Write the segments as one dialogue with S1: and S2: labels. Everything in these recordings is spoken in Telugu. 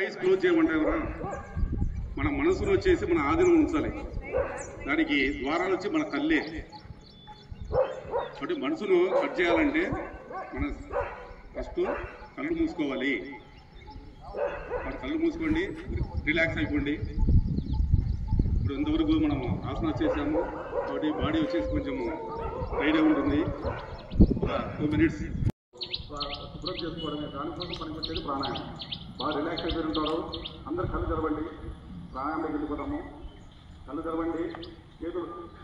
S1: ఐస్ క్లోజ్ చేయమంటారా? మన మనసును వచ్చేసి మన ఆధీనం ఉంచాలి. దానికి ద్వారాలు వచ్చి మన కళ్ళే. అంటే మనసును కట్ చేయాలంటే మన ఫస్ట్ కళ్ళు మూసుకోవాలి. మరి కళ్ళు మూసుకోండి, రిలాక్స్ అయిపోండి. ఇప్పుడు ఇంతవరకు మనం ఆసనం చేసాము కాబట్టి బాడీ వచ్చేసి కొంచెం టైట్గా ఉంటుంది. ఒక 2 minutes శుభ్రం చేసుకోవడమే. దానికోసం పనికొచ్చేది ప్రాణాయామం. బాగా రిలాక్స్ అయిపోయి ఉంటారు. అందరు కళ్ళు తెరవండి. ప్రాణాయామం వెళ్ళిపోతాము. కళ్ళు తెరవండి.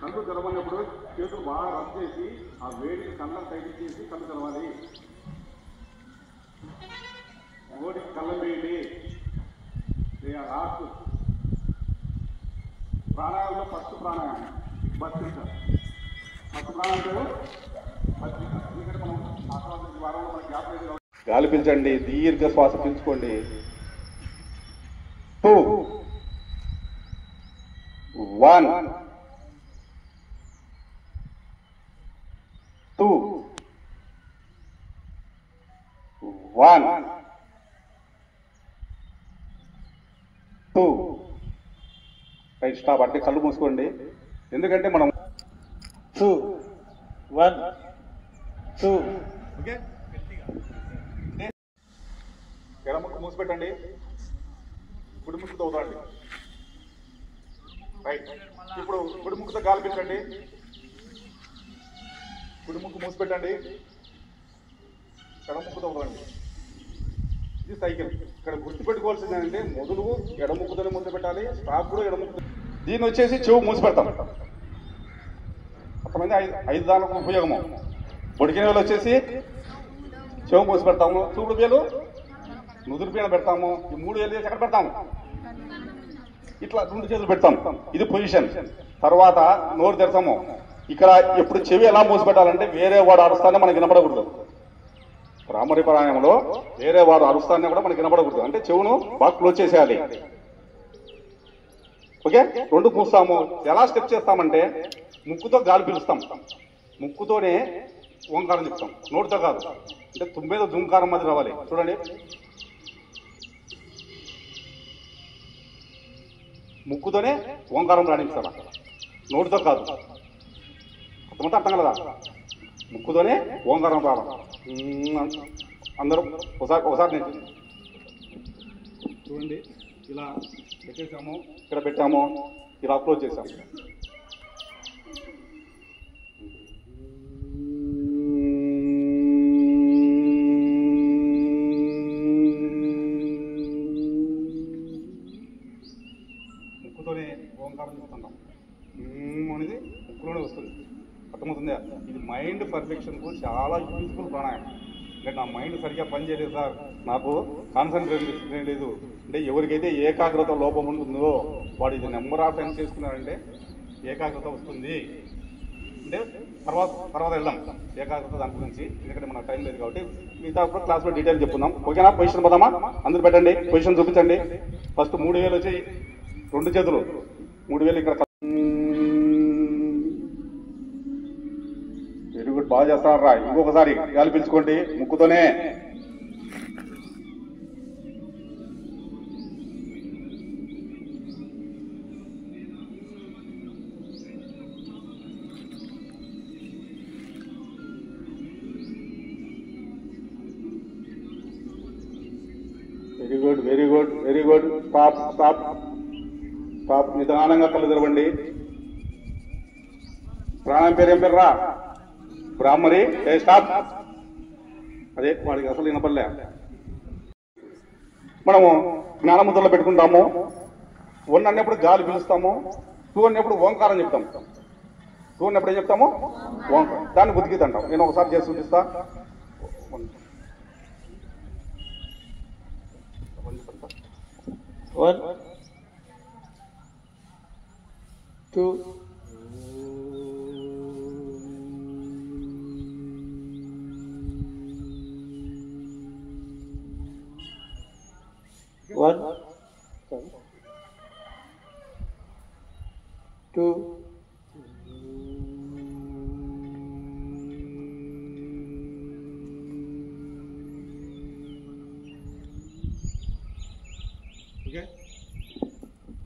S1: కళ్ళు తెరవనప్పుడు చేతులు బాగా రబ్ చేసి ఆ వేడిని కళ్ళను టైట్ చేసి కళ్ళు తెరవాలి. ఓడికి కళ్ళం వేయండి. లాస్ట్ ప్రాణాయామంలో ఫస్ట్ ప్రాణాయామం భస్త్రిక. ఫస్ట్ ప్రాణాయామం భస్త్రిక. ఎందుకంటే మనం ఆసనాల వారంలో మన గ్యాప్ లేదు. గాలి పీల్చండి, దీర్ఘ శ్వాస పీల్చుకోండి. 2 1 2 1 2 రైట్ స్టాప్. అంటే కళ్ళు మూసుకోండి. ఎందుకంటే మనం
S2: 2 1 2
S1: ఓకే. ఎడముక్కు మూసిపెట్టండి, కుడిముక్కుతో వదలండి. రైట్. ఇప్పుడు కుడిముక్కుతో గాలి పీల్చండి. కుడిముక్కు మూసిపెట్టండి, ఎడముక్కుతో వదలండి. ఇది సైకిల్. ఇక్కడ గుర్తుపెట్టుకోవాల్సింది ఏంటంటే మొదలు ఎడముక్కుతోనే మూసి పెట్టాలి, స్టాప్ కూడా ఎడముక్కు. దీన్ని వచ్చేసి చెవు మూసి పెడతాం. కొంతమంది 5 దానికి ఉపయోగము. బొడికిన వేలు వచ్చేసి చెవు మూసి పెడతాము, చూడు వేలు నుదురు పైన పెడతాము, ఈ 3 వేలు చేసి ఎక్కడ పెడతాము? ఇట్లా 2 చేతులు పెడతాం. ఇది పొజిషన్. తర్వాత నోరు తెరచాము. ఇక్కడ ఎప్పుడు చెవి ఎలా మూసి పెట్టాలంటే వేరే వాడు అరుస్తానే మనకి వినపడకూడదు. భ్రామరి ప్రాణాయామంలో వేరే వాడు అరుస్తానే కూడా మనకి వినపడకూడదు. అంటే చెవును బాగా క్లోజ్ చేసేయాలి. ఓకే. 2 పూస్తాము. ఎలా స్టెప్ చేస్తామంటే ముక్కుతో గాలి పీలుస్తాం, ముక్కుతోనే ఓంకారం చెప్తాం, నోటితో కాదు. అంటే తుమ్మేదో దుంకారం మధ్య రావాలి. చూడండి, ముక్కుతోనే ఓంకారం రాణిస్తారా, నోటితో కాదు. మొత్తం అర్థం కదా? ముక్కుతోనే ఓంకారం రావడం. అందరూ ఒకసారి నేను చూడండి. ఇలా పెట్టేసాము, ఇక్కడ పెట్టాము, ఇలా అప్లోడ్ చేసాము. ముక్కుతోనే ఓంకారం చూస్తున్నాం అనేది ముక్కులోనే వస్తుంది. అర్థమవుతుందా? ఇది మైండ్ పర్ఫెక్షన్కు చాలా యూజ్ఫుల్ ప్రాణాయామం. అంటే నా మైండ్ సరిగ్గా పనిచేయలేదు సార్, నాకు కాన్సన్ట్రేషన్ లేదు అంటే ఎవరికైతే ఏకాగ్రత లోపం ఉంటుందో వాడు ఇది నెంబర్ ఆఫ్ టైమ్స్ చేసుకున్నారంటే ఏకాగ్రత వస్తుంది. అంటే తర్వాత వెళ్దాం ఏకాగ్రత దాని గురించి, ఎందుకంటే మనకు టైం లేదు కాబట్టి మిగతా క్లాస్లో డీటెయిల్ చెప్పుకుందాం. ఓకేనా? పొజిషన్ పోదామా? అందరూ పెట్టండి, పొజిషన్ చూపించండి. ఫస్ట్ 3 వేలు వచ్చి 2 చేతులు, 3 వేలు ఇక్కడ. వెరీ గుడ్, బాగా చేస్తారా? ఇంకొకసారి గాలి పీల్చుకోండి ముక్కుతోనే. Very good, very good, very good. Stop stop stop. నిదానంగా కళ్ళు తెరవండి. ప్రాణం పేరు ఏం పేరు రా? బ్రాహ్మరి. స్టాప్. అదే వాడికి అసలు వినపడలే. మనము జ్ఞానముద్రలో పెట్టుకుంటాము. 1 అన్నప్పుడు గాలి పిలుస్తాము, 2 అన్నప్పుడు ఓంకారం చెప్తాము. 2 అన్నప్పుడు ఏం చెప్తాము? ఓంకారం. దాన్ని బుద్ధికి అంటాం. నేను ఒకసారి చేసి చూపిస్తా.
S2: 1 2 1 2 3
S1: ఓకే,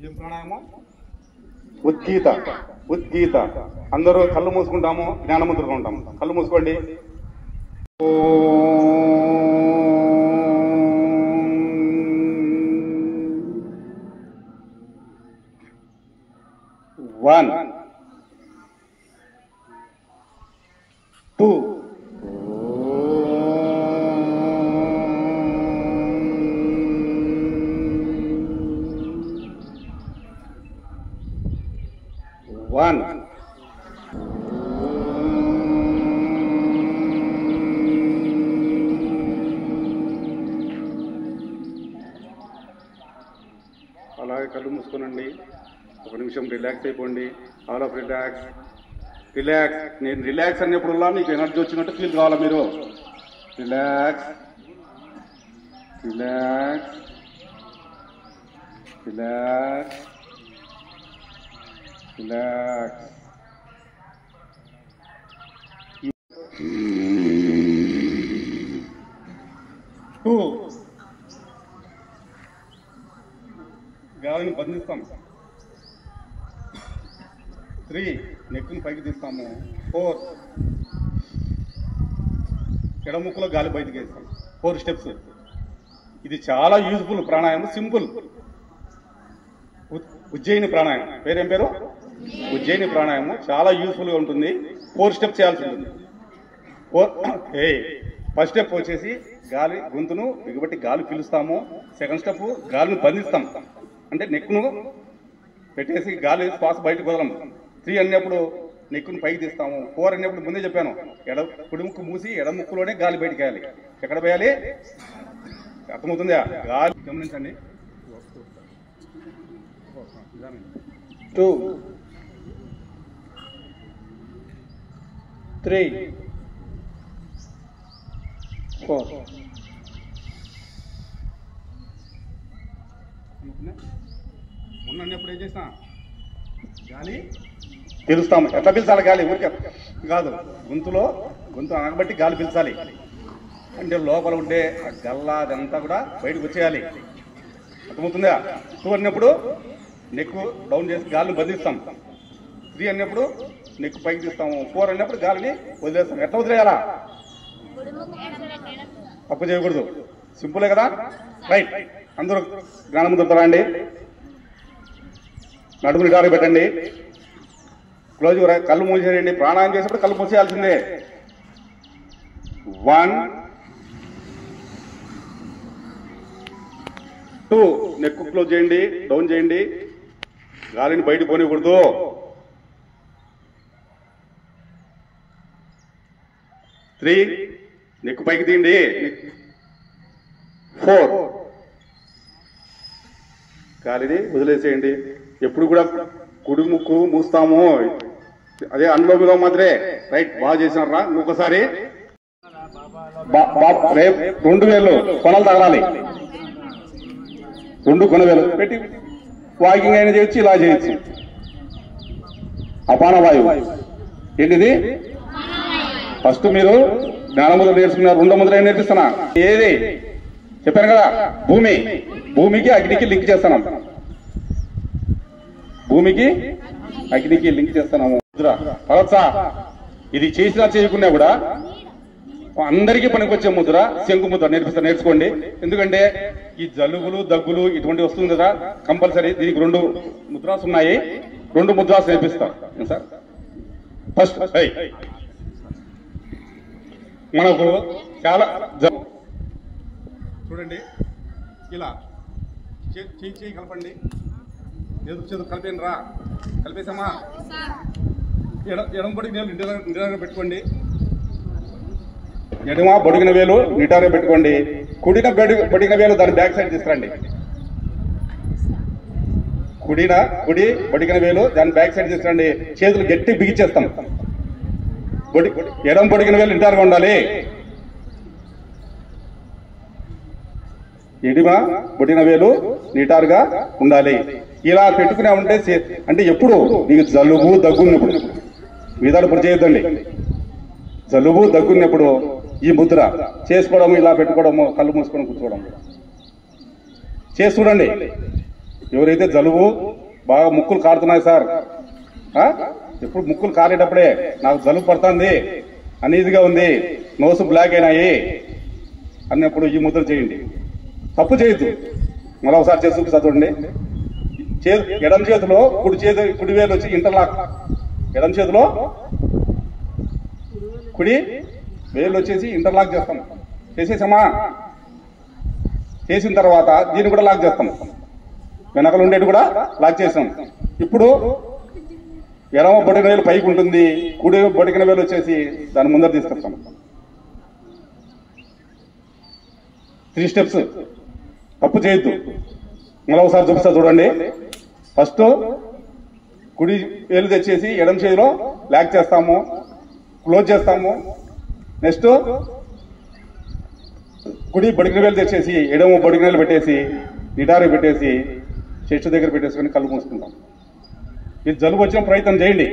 S1: ఏం ప్రాణాయామం? ఉద్గీత. ఉద్గీత. అందరూ కళ్ళు మూసుకుంటాము, జ్ఞానముద్రగా ఉంటాము. కళ్ళు మూసుకోండి. One, two, one. అలాగే కళ్ళు మూసుకోనండి. ఒక నిమిషం రిలాక్స్ అయిపోండి. All of relax. రిలాక్స్. నేను రిలాక్స్ అన్నప్పుడల్లా మీకు ఎనర్జీ వచ్చినట్టు ఫీల్ కావాలా మీరు. Relax, relax, relax, relax. Two, గాలిని బంధిస్తాం. 3, నెక్కుని పైకి తీస్తాము. 4, ఎడముక్కులో గాలి బయటికి వేస్తాం. 4 స్టెప్స్. ఇది చాలా యూజ్ఫుల్ ప్రాణాయామం, సింపుల్. ఉజ్జయిని ప్రాణాయామం. పేరేం పేరు? ఉజ్జయిని ప్రాణాయామం. చాలా యూజ్ఫుల్గా ఉంటుంది. 4 స్టెప్స్ చేయాల్సి ఉంటుంది. ఫస్ట్ స్టెప్ వచ్చేసి గాలి గొంతును బిగబట్టి గాలి పీలుస్తాము. సెకండ్ స్టెప్ గాలిని బంధిస్తాం, అంటే నెక్కును పెట్టేసి గాలి శ్వాస బయటకు వదలము. 3 అన్నప్పుడు నెక్కును పైకి తీస్తాము. 4 అన్నప్పుడు ముందే చెప్పాను, కుడి ముక్కు మూసి ఎడమ ముక్కులోనే గాలి బయటకు వేయాలి. ఎక్కడ వేయాలి? అర్థమవుతుందా? గాలి గమనించండి.
S2: 2, 3, 4.
S1: ఉన్నప్పుడు ఏం చేసినా గాలి పీలుస్తాము. ఎట్లా పీల్చాలి గాలి? ఊరికే కాదు, గొంతు అనగబట్టి గాలి పీల్చాలి. అంటే లోపల ఉంటే ఆ గల్లా అదంతా కూడా బయటకు వచ్చేయాలి. అర్థమవుతుందా? 2 అన్నప్పుడు నెక్కు డౌన్ చేసి గాలిని బంధిస్తాం. 3 అన్నప్పుడు నెక్కు పైకి తీస్తాము. 4 అన్నప్పుడు గాలిని వదిలేస్తాం. ఎట్లా వదిలేయాలా? తప్పు చేయకూడదు. సింపులే కదా? రైట్. అందరూ జ్ఞానముద్రతో అండి. నడుము నిటారు పెట్టండి. క్లోజ్ కళ్ళు మూసేయండి. ప్రాణాయామం చేసేప్పుడు కళ్ళు మూసేయాల్సిందే. 1, 2, నెక్కు క్లోజ్ చేయండి, డౌన్ చేయండి, గాలిని బయట పోనికూడదు. 3, నెక్కు పైకి తీయండి. 4, గాలిని వదిలేసేయండి. ఎప్పుడు కూడా కుడి ముక్కు మూస్తాము. అదే అనులోమిలో మాత్రమే. రైట్, బాగా చేసినారా? ఇంకొకసారి రేపు 2 వేలు కొనలు తగలాలి. 2 కొనవేలు పెట్టి వాకింగ్ అయినా చేయొచ్చు, ఇలా చేయొచ్చు. అపాన వాయువు ఏంటిది? ఫస్ట్ మీరు జ్ఞానముద్ర నేర్చుకున్నారు, 2వ ముద్ర నేర్పిస్తున్నా. ఏది చెప్పాను కదా? భూమికి అగ్నికి లింక్ చేస్తున్నాం. భూమికి అగ్నికి లింక్ చేస్తున్నాము. ముద్ర పరచా. ఇది చేసినా చేయకున్నా కూడా అందరికీ పనికొచ్చే ముద్ర శంకు ముద్ర నేర్చుకోండి. ఎందుకంటే ఈ జలుబులు దగ్గులు ఇటువంటి వస్తుంది కదా, కంపల్సరీ దీనికి 2 ముద్రాస్ ఉన్నాయి. 2 ముద్రాస్ నేర్పిస్తాం సార్. ఫస్ట్ మనకు చాలా చూడండి, ఇలా చేయి కలపండి. చేతులు కలిపేయండి రా. కలిపేసామా? ఎడమ పొడిగిన వేలు నిటారుగా పెట్టుకోండి. ఎడమ బొడిగిన వేలు నిటారుగా పెట్టుకోండి. బొడిగిన వేలు దాని బ్యాక్ సైడ్ తీసుకురండి. కుడి బొడిగిన వేలు దాని బ్యాక్ సైడ్ తీసుకురండి. చేతులు గట్టి బిగిచేస్తాం. ఎడమ బొడిగిన వేలు నిటారుగా ఉండాలి. ఎడమ బొడిగిన వేలు నిటారుగా ఉండాలి. ఇలా పెట్టుకునే ఉంటే అంటే ఎప్పుడు నీకు జలుబు దగ్గున్నప్పుడు విధాలు చేయొద్దండి. జలుబు దగ్గున్నప్పుడు ఈ ముద్ర చేసుకోవడము, ఇలా పెట్టుకోవడము, కళ్ళు మూసుకొని కూర్చోవడం. చేసి చూడండి. ఎవరైతే జలుబు బాగా ముక్కులు కారుతున్నాయి సార్, ఎప్పుడు ముక్కులు కారేటప్పుడే నాకు జలుబు పడుతుంది, అనీజీగా ఉంది, నోసు బ్లాక్ అయినాయి అన్నప్పుడు ఈ ముద్ర చేయండి. తప్పు చేయొద్దు. మరొకసారి చేసి చూపిస్తా చూడండి. ఎడం చేతిలో కుడి వేలు వచ్చి ఇంటర్లాక్, ఎడం చేతిలో కుడి వేలు వచ్చేసి ఇంటర్లాక్ చేస్తాం. చేసేసామా? చేసిన తర్వాత దీన్ని కూడా లాక్ చేస్తాం. వెనకలు ఉండేది కూడా లాక్ చేసాం. ఇప్పుడు ఎడమ బొడిగిన వేలు పైకి ఉంటుంది, కుడి బొడిగిన వేలు వచ్చేసి దాని ముందర తీసుకొస్తాం. 3 స్టెప్స్. తప్పు చేయొద్దు. మరొకసారి చూపిస్తా చూడండి. ఫస్ట్ కుడి వేలు తెచ్చేసి ఎడమ చేతిలో లాక్ చేస్తాము, క్లోజ్ చేస్తాము. నెక్స్ట్ కుడి బొడిగిన వేలు తెచ్చేసి ఎడమ బొడిగిన వేలు పెట్టేసి నిటారు పెట్టేసి చెట్టు దగ్గర పెట్టేసుకొని కళ్ళు మూసుకుంటాం. ఇది జలుబు వచ్చిన ప్రయత్నం చేయండి.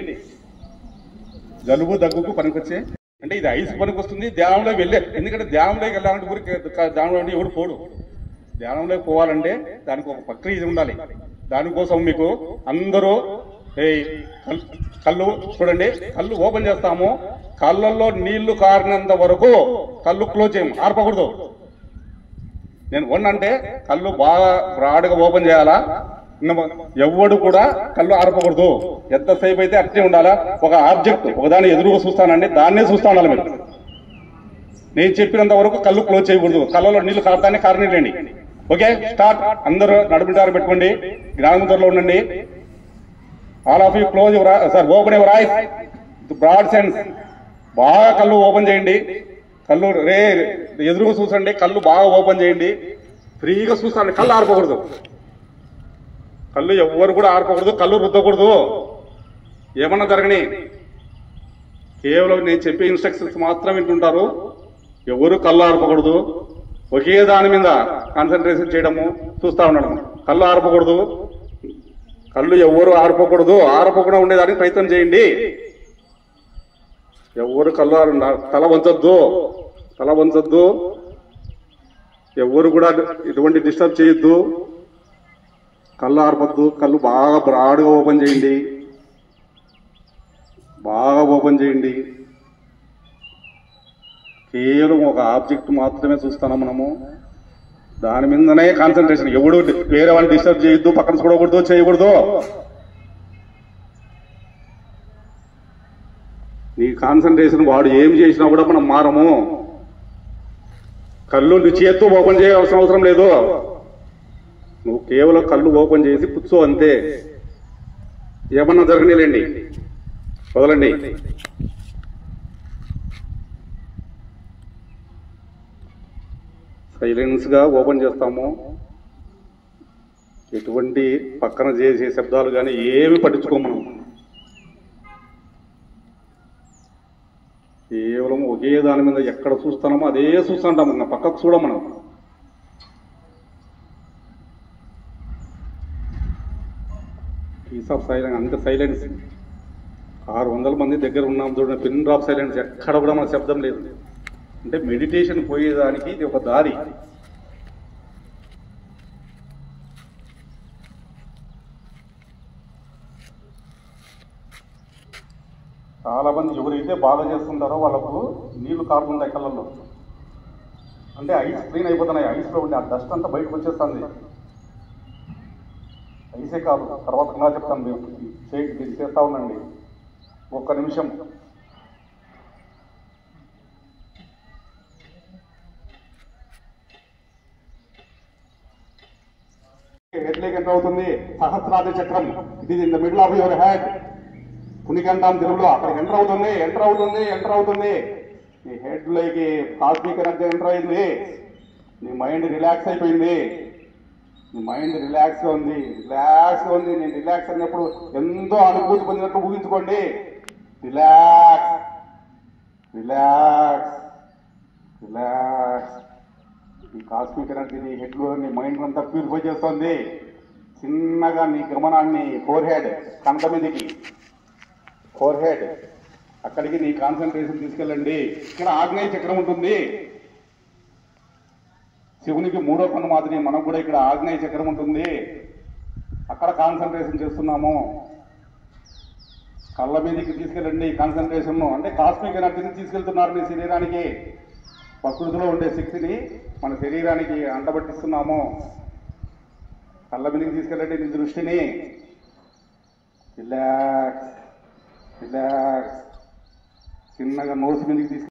S1: జలుబు దగ్గుకు పనికొచ్చే అంటే ఇది ఐస్ పనికి వస్తుంది. ధ్యానంలోకి వెళ్ళే, ఎందుకంటే ధ్యానంలోకి వెళ్ళాలంటే ఊరికి ధ్యానంలో ఎవడు పోడు. ధ్యానంలోకి పోవాలంటే దానికి ఒక ప్రక్రియ ఉండాలి. దానికోసం మీకు అందరూ కళ్ళు చూడండి, కళ్ళు ఓపెన్ చేస్తాము. కళ్ళల్లో నీళ్లు కారినంత వరకు కళ్ళు క్లోజ్ చేయము, ఆర్పకూడదు. నేను 1 అంటే కళ్ళు బాగా బ్రాడ్గా ఓపెన్ చేయాలా. ఎవడు కూడా కళ్ళు ఆర్పకూడదు. ఎంతసేపు అయితే అట్నే ఉండాలా. ఒక ఆబ్జెక్ట్ ఒకదాన్ని ఎదురుగా చూస్తానండి, దాన్నే చూస్తా ఉండాలి మీరు. నేను చెప్పినంత వరకు కళ్ళు క్లోజ్ చేయకూడదు. కళ్ళలో నీళ్లు కారుతానే కారణండి. Okay, start. అందరూ నడుముదారు పెట్టుకోండి, జ్ఞానముద్రలో ఉండండి. All of you close sir, open your eyes broad sense. బాగా కళ్ళు ఓపెన్ చేయండి. కళ్ళు ఎదురుగా చూసండి, కళ్ళు బాగా ఓపెన్ చేయండి. ఫ్రీగా చూస్తాండి, కళ్ళు ఆర్పకూడదు. కళ్ళు ఎవ్వరు కూడా ఆర్పకూడదు, కళ్ళు రుద్దకూడదు. ఏమన్నా జరగని, కేవలం నేను చెప్పే ఇన్స్ట్రక్షన్స్ మాత్రం వింటుంటారు. ఎవరు కళ్ళు ఆర్పకూడదు. ఒకే దాని మీద కాన్సన్ట్రేషన్ చేయడము, చూస్తా ఉండడం. కళ్ళు ఆర్పకూడదు. కళ్ళు ఎవరు ఆర్పకూడదు. ఆర్పకుండా ఉండేదానికి ప్రయత్నం చేయండి. ఎవరు కళ్ళు తల వంచొద్దు, తల వంచొద్దు. ఎవరు కూడా ఎటువంటి డిస్టర్బ్ చేయొద్దు. కళ్ళు ఆర్పొద్దు. కళ్ళు బాగా బ్రాడ్గా ఓపెన్ చేయండి, బాగా ఓపెన్ చేయండి. కేవలం ఒక ఆబ్జెక్ట్ మాత్రమే చూస్తున్నాం మనము. దాని మీదనే కాన్సన్ట్రేషన్. ఎవడు వేరే వాళ్ళని డిస్టర్బ్ చేయొద్దు, పక్కన చూడకూడదు, చేయకూడదు. నీ కాన్సన్ట్రేషన్ వాడు ఏం చేసినా కూడా మనం మారము. కళ్ళు నీ చేత్తో ఓపెన్ చేయాల్సిన అవసరం లేదు. నువ్వు కేవలం కళ్ళు ఓపెన్ చేసి కూర్చో అంతే. ఏమన్నా జరగనిలేండి, వదలండి. సైలెన్స్ గా ఓపెన్ చేస్తాము. ఎటువంటి పక్కన చేసే శబ్దాలు కానీ ఏమి పట్టించుకోము మనం. కేవలం ఒకే దాని మీద ఎక్కడ చూస్తున్నామో అదే చూస్తుంటాం. మనం పక్కకు చూడం. మనం పీస్ ఆఫ్ సైలెన్స్, అంత సైలెన్స్. 600 మంది దగ్గర ఉన్నాం చూడండి, పిన్ డ్రాప్ సైలెన్స్. ఎక్కడ కూడా మన శబ్దం లేదు. అంటే మెడిటేషన్ పోయేదానికి ఇది ఒక దారి. చాలా మంది ఎవరైతే బాగా చేస్తుంటారో వాళ్ళకు నీళ్లు కారుతుంటాయి కళ్ళల్లో. అంటే ఐస్ క్లీన్ అయిపోతున్నాయి. ఐస్లో ఉండే ఆ డస్ట్ అంతా బయటకు వచ్చేస్తుంది. ఐసే కాదు, తర్వాత ఇంకా చెప్తాను. మీరు చేస్తా ఉండండి. 1 నిమిషం. హెడ్ లేక్ ఎంత అవుతుంది? సహస్రాది చక్రం. It is in the middle of your head. పునికంటాం తెలుగులో. అక్కడికి ఎంటర్ అవుతుంది, ఎంటర్ అవుతుంది, ఎంటర్ అవుతుంది. నీ హెడ్ లోకి కాస్మిక్ ఎనర్జీ ఎంటర్ అయింది. నీ మైండ్ రిలాక్స్ అయిపోయింది. నీ మైండ్ రిలాక్స్ గా ఉంది, రిలాక్స్ గా ఉంది. నేను రిలాక్స్ అయినప్పుడు ఎంతో అనుభూతి పొందినట్టు ఊహించుకోండి. Relax, relax, relax. ఈ కాస్మిక్ ఎనర్జీ నీ హెడ్ లో, నీ మైండ్ అంతా ప్యూరిఫై చేస్తుంది. చిన్నగా నీ గమనాన్ని ఫోర్ హెడ్, కనక మీదకి, ఫోర్ హెడ్ అక్కడికి నీ కాన్సన్ట్రేషన్ తీసుకెళ్ళండి. ఇక్కడ ఆగ్నేయ చక్రం ఉంటుంది. శివునికి మూడో కన్ను మాదిరి మనకు కూడా ఇక్కడ ఆగ్నేయ చక్రం ఉంటుంది, అక్కడ కాన్సన్ట్రేషన్ చేస్తున్నాము. కళ్ళ మీదకి తీసుకెళ్ళండి కాన్సన్ట్రేషన్, అంటే కాస్మిక్ ఎనర్జీని తీసుకెళ్తున్నారు మీ శరీరానికి. ప్రకృతిలో ఉండే శక్తిని మన శరీరానికి అంటబట్టిస్తున్నాము. కళ్ళ మీదకి తీసుకెళ్ళండి మీ దృష్టిని. Relax relax. చిన్నగా నోస్ మీదకి తీసుకు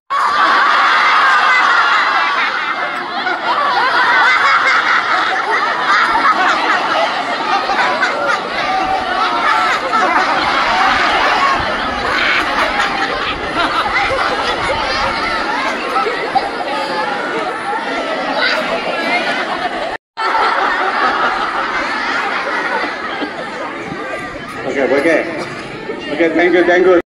S1: okay okay okay thank you